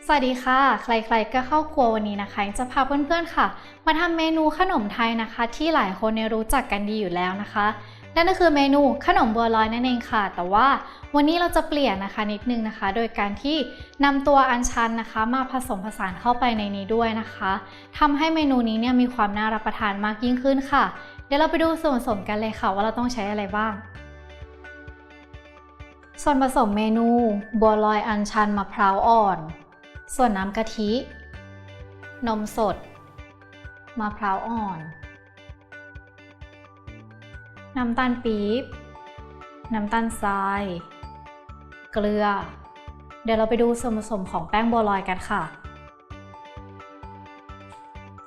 สวัสดีค่ะใครๆก็เข้าครัววันนี้นะคะจะพาเพื่อนๆค่ะมาทำเมนูขนมไทยนะคะที่หลายคนรู้จักกันดีอยู่แล้วนะคะนั่นก็คือเมนูขนมบัวลอยนั่นเองค่ะแต่ว่าวันนี้เราจะเปลี่ยนนะคะนิดนึงนะคะโดยการที่นำตัวอัญชันนะคะมาผสมผสานเข้าไปในนี้ด้วยนะคะทำให้เมนูนี้เนี่ยมีความน่ารับประทานมากยิ่งขึ้นค่ะเดี๋ยวเราไปดูส่วนผสมกันเลยค่ะว่าเราต้องใช้อะไรบ้างส่วนผสมเมนูบัวลอยอัญชันมะพร้าวอ่อนส่วนน้ำกะทินมสดมะพร้าวอ่อนน้ำตาลปี๊บน้ำตาลทรายเกลือเดี๋ยวเราไปดูส่วนผสมของแป้งบัวลอยกันค่ะ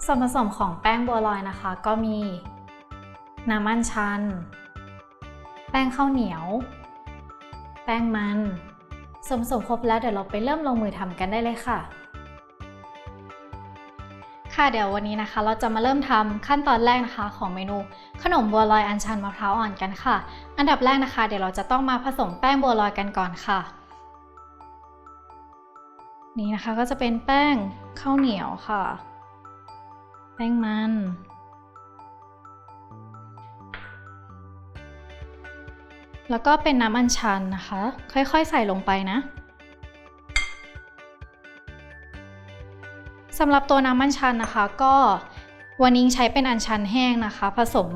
ส่วนผสมของแป้งบัวลอยนะคะก็มีน้ำอัญชันแป้งข้าวเหนียวแป้งมันส่วนผสมครบแล้วเดี๋ยวเราไปเริ่มลงมือทำกันได้เลยค่ะเดี๋ยววันนี้นะคะเราจะมาเริ่มทำขั้นตอนแรกนะคะของเมนูขนมบัวลอยอัญชันมะพร้าวอ่อนกันค่ะอันดับแรกนะคะเดี๋ยวเราจะต้องมาผสมแป้งบัวลอยกันก่อนค่ะนี่นะคะก็จะเป็นแป้งข้าวเหนียวค่ะแป้งมันแล้วก็เป็นน้ำอัญชันนะคะค่อยๆใส่ลงไปนะสำหรับตัวน้ำอัญชันนะคะก็วันนี้ใช้เป็นอัญชันแห้งนะคะผสม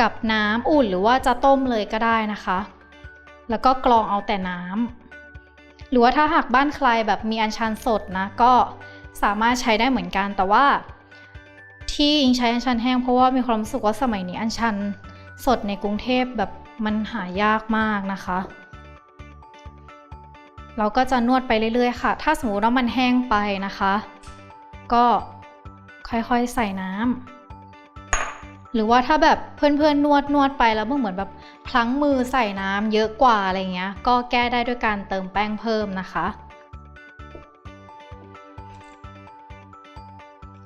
กับน้ำอุ่นหรือว่าจะต้มเลยก็ได้นะคะแล้วก็กรองเอาแต่น้ำหรือว่าถ้าหากบ้านใครแบบมีอัญชันสดนะก็สามารถใช้ได้เหมือนกันแต่ว่าที่อิงใช้อัญชันแห้งเพราะว่ามีความรู้สึกว่าสมัยนี้อัญชันสดในกรุงเทพแบบมันหายากมากนะคะเราก็จะนวดไปเรื่อยๆค่ะถ้าสมมติว่ามันแห้งไปนะคะก็ค่อยๆใส่น้ำหรือว่าถ้าแบบเพื่อนๆนวดไปแล้วเหมือนแบบพลั้งมือใส่น้ำเยอะกว่าอะไรเงี้ยก็แก้ได้ด้วยการเติมแป้งเพิ่มนะคะ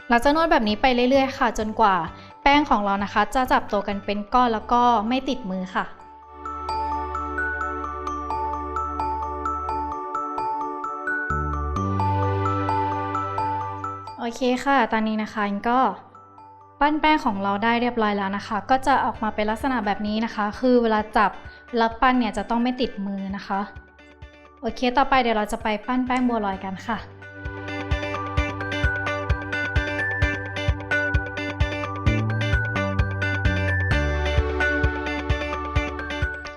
เราจะนวดแบบนี้ไปเรื่อยๆค่ะจนกว่าแป้งของเรานะคะจะจับตัวกันเป็นก้อนแล้วก็ไม่ติดมือค่ะโอเคค่ะตอนนี้นะคะอิงก็ปั้นแป้งของเราได้เรียบร้อยแล้วนะคะก็จะออกมาเป็นลักษณะแบบนี้นะคะคือเวลาจับแล้วปั้นเนี่ยจะต้องไม่ติดมือนะคะโอเคต่อไปเดี๋ยวเราจะไปปั้นแป้งบัวลอยกันค่ะ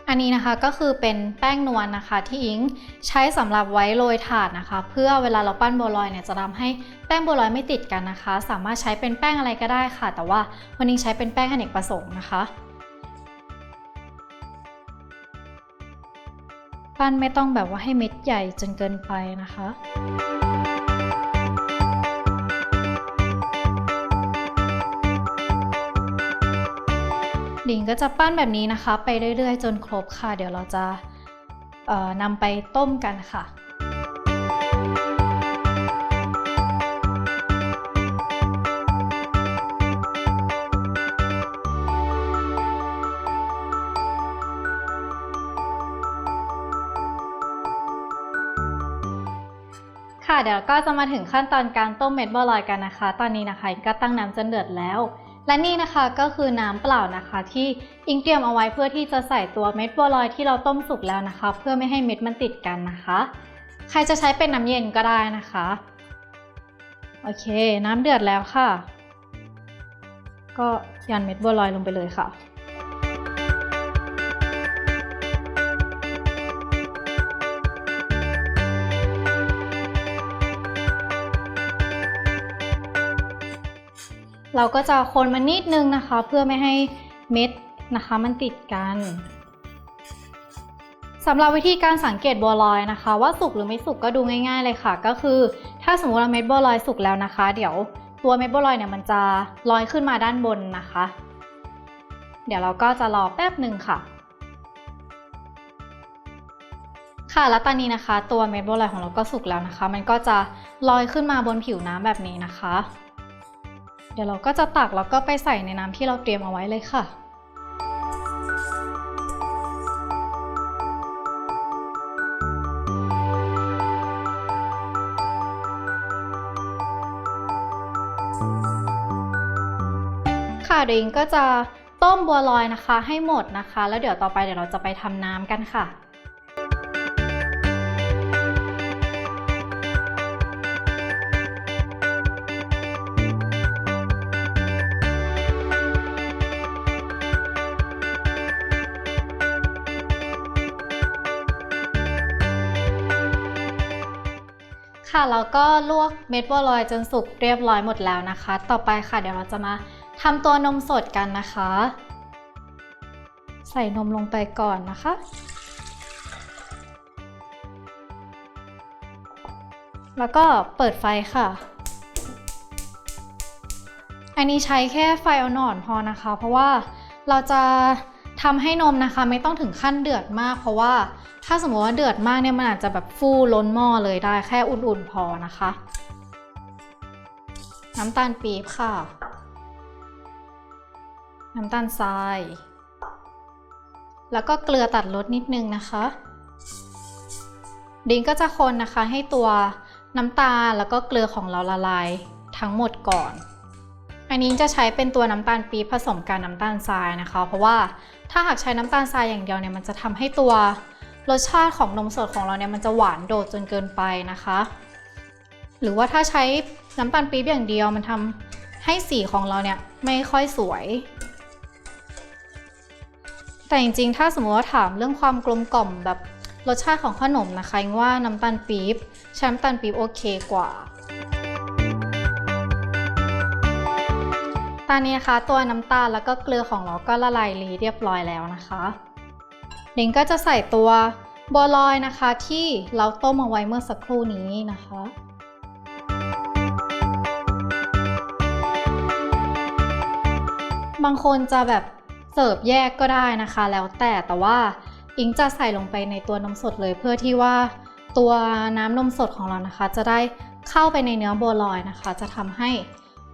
อันนี้นะคะก็คือเป็นแป้งนวลนะคะที่อิงใช้สำหรับไว้โรยถาดนะคะเพื่อเวลาเราปั้นบัวลอยเนี่ยจะทำให้แป้งบัวลอยไม่ติดกันนะคะสามารถใช้เป็นแป้งอะไรก็ได้ค่ะแต่ว่าวันนี้ใช้เป็นแป้งอเนกประสงค์นะคะปั้นไม่ต้องแบบว่าให้เม็ดใหญ่จนเกินไปนะคะดิ่งก็จะปั้นแบบนี้นะคะไปเรื่อยๆจนครบค่ะเดี๋ยวเราจะนำไปต้มกันค่ะเดี๋ยวก็จะมาถึงขั้นตอนการต้มเม็ดบัวลอยกันนะคะตอนนี้นะคะก็ตั้งน้ำจนเดือดแล้วและนี่นะคะก็คือน้ำเปล่านะคะที่อิงเตรียมเอาไว้เพื่อที่จะใส่ตัวเม็ดบัวลอยที่เราต้มสุกแล้วนะคะเพื่อไม่ให้เม็ดมันติดกันนะคะใครจะใช้เป็นน้ำเย็นก็ได้นะคะโอเคน้ำเดือดแล้วค่ะก็หย่อนเม็ดบัวลอยลงไปเลยค่ะเราก็จะคนมันนิดนึงนะคะเพื่อไม่ให้เม็ดนะคะมันติดกันสำหรับวิธีการสังเกตบัวลอยนะคะว่าสุกหรือไม่สุกก็ดูง่ายๆเลยค่ะก็คือถ้าสมมติว่าเม็ดบัวลอยสุกแล้วนะคะเดี๋ยวตัวเม็ดบัวลอยเนี่ยมันจะลอยขึ้นมาด้านบนนะคะเดี๋ยวเราก็จะรอแป๊บหนึ่งค่ะแล้วตอนนี้นะคะตัวเม็ดบัวลอยของเราก็สุกแล้วนะคะมันก็จะลอยขึ้นมาบนผิวน้ำแบบนี้นะคะเดี๋ยวเราก็จะตักแล้วก็ไปใส่ในน้ำที่เราเตรียมเอาไว้เลยค่ะ ค ค่ะเดี๋ยวอิงก็จะต้มบัวลอยนะคะให้หมดนะคะแล้วเดี๋ยวต่อไปเดี๋ยวเราจะไปทำน้ำกันค่ะค่ะแล้วก็ลวกเม็ดบัวลอยจนสุกเรียบร้อยหมดแล้วนะคะต่อไปค่ะเดี๋ยวเราจะมาทำตัวนมสดกันนะคะใส่นมลงไปก่อนนะคะแล้วก็เปิดไฟค่ะอันนี้ใช้แค่ไฟอ่อนๆพอนะคะเพราะว่าเราจะทำให้นมนะคะไม่ต้องถึงขั้นเดือดมากเพราะว่าถ้าสมมติว่าเดือดมากเนี่ยมันอาจจะแบบฟูล้นหม้อเลยได้แค่อุ่นๆพอนะคะน้ำตาลปี๊บค่ะน้ำตาลทรายแล้วก็เกลือตัดรสนิดนึงนะคะดิงก็จะคนนะคะให้ตัวน้ำตาลแล้วก็เกลือของเราละลายทั้งหมดก่อนอันนี้จะใช้เป็นตัวน้ำตาลปี๊บผสมกับน้ำตาลทรายนะคะเพราะว่าถ้าหากใช้น้ำตาลทรายอย่างเดียวเนี่ยมันจะทำให้ตัวรสชาติของนมสดของเราเนี่ยมันจะหวานโดดจนเกินไปนะคะหรือว่าถ้าใช้น้ำตาลปี๊บอย่างเดียวมันทำให้สีของเราเนี่ยไม่ค่อยสวยแต่จริงๆถ้าสมมติว่าถามเรื่องความกลมกล่อมแบบรสชาติของขนมนะคะอิงว่าน้ำตาลปี๊บใช้น้ำตาลปี๊บโอเคกว่าตอนนี้นะคะตัวน้ำตาลแล้วก็เกลือของเราก็ละลายเรียบร้อยแล้วนะคะดิงก็จะใส่ตัวบัวลอยนะคะที่เราต้มเอาไว้เมื่อสักครู่นี้นะคะบางคนจะแบบเสิร์ฟแยกก็ได้นะคะแล้วแต่ว่าอิงจะใส่ลงไปในตัวนมสดเลยเพื่อที่ว่าตัวน้ำนมสดของเรานะคะจะได้เข้าไปในเนื้อบัวลอยนะคะจะทำให้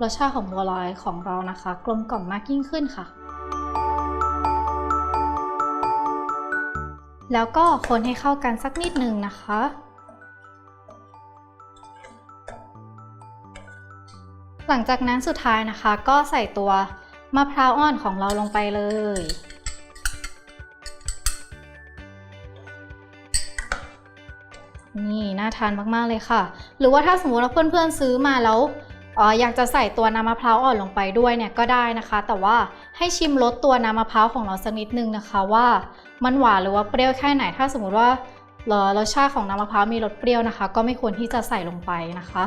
รสชาติของบัวลอยของเรานะคะกลมกล่อมมากยิ่งขึ้นค่ะแล้วก็คนให้เข้ากันสักนิดนึงนะคะหลังจากนั้นสุดท้ายนะคะก็ใส่ตัวมะพร้าวอ่อนของเราลงไปเลยนี่น่าทานมากๆเลยค่ะหรือว่าถ้าสมมติว่าเพื่อนๆซื้อมาแล้วอยากจะใส่ตัวน้ำมะพร้าวอ่อนลงไปด้วยเนี่ยก็ได้นะคะแต่ว่าให้ชิมรสตัวน้ำมะพร้าวของเราสักนิดนึงนะคะว่ามันหวานหรือว่าเปรี้ยวแค่ไหนถ้าสมมติว่ารสชาติของน้ำมะพร้าวมีรสเปรี้ยวนะคะก็ไม่ควรที่จะใส่ลงไปนะคะ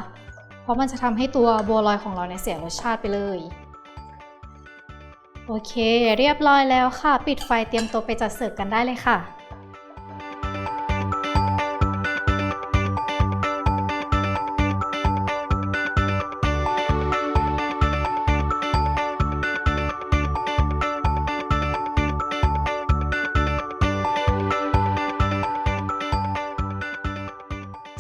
เพราะมันจะทำให้ตัวบัวลอยของเราเนี่ยเสียรสชาติไปเลยโอเคเรียบร้อยแล้วค่ะปิดไฟเตรียมตัวไปจัดเสิร์ฟกันได้เลยค่ะ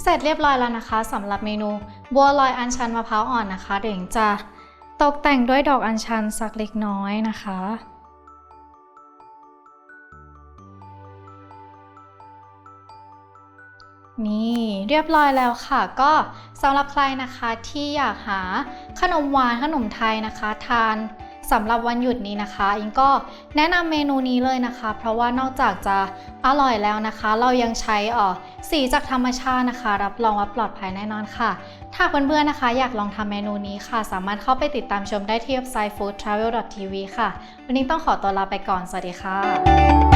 เสร็จเรียบร้อยแล้วนะคะสำหรับเมนูบัวลอยอัญชันมะพร้าวอ่อนนะคะเดี๋ยวจะตกแต่งด้วยดอกอัญชันสักเล็กน้อยนะคะนี่เรียบร้อยแล้วค่ะก็สำหรับใครนะคะที่อยากหาขนมหวานขนมไทยนะคะทานสำหรับวันหยุดนี้นะคะอิงก็แนะนำเมนูนี้เลยนะคะเพราะว่านอกจากจะอร่อยแล้วนะคะเรายังใช้สีจากธรรมชาตินะคะรับรองว่าปลอดภัยแน่นอนค่ะถ้าเพื่อนๆนะคะอยากลองทำเมนูนี้ค่ะสามารถเข้าไปติดตามชมได้ที่เว็บไซต์ foodtravel.tv ค่ะวันนี้ต้องขอตัวลาไปก่อนสวัสดีค่ะ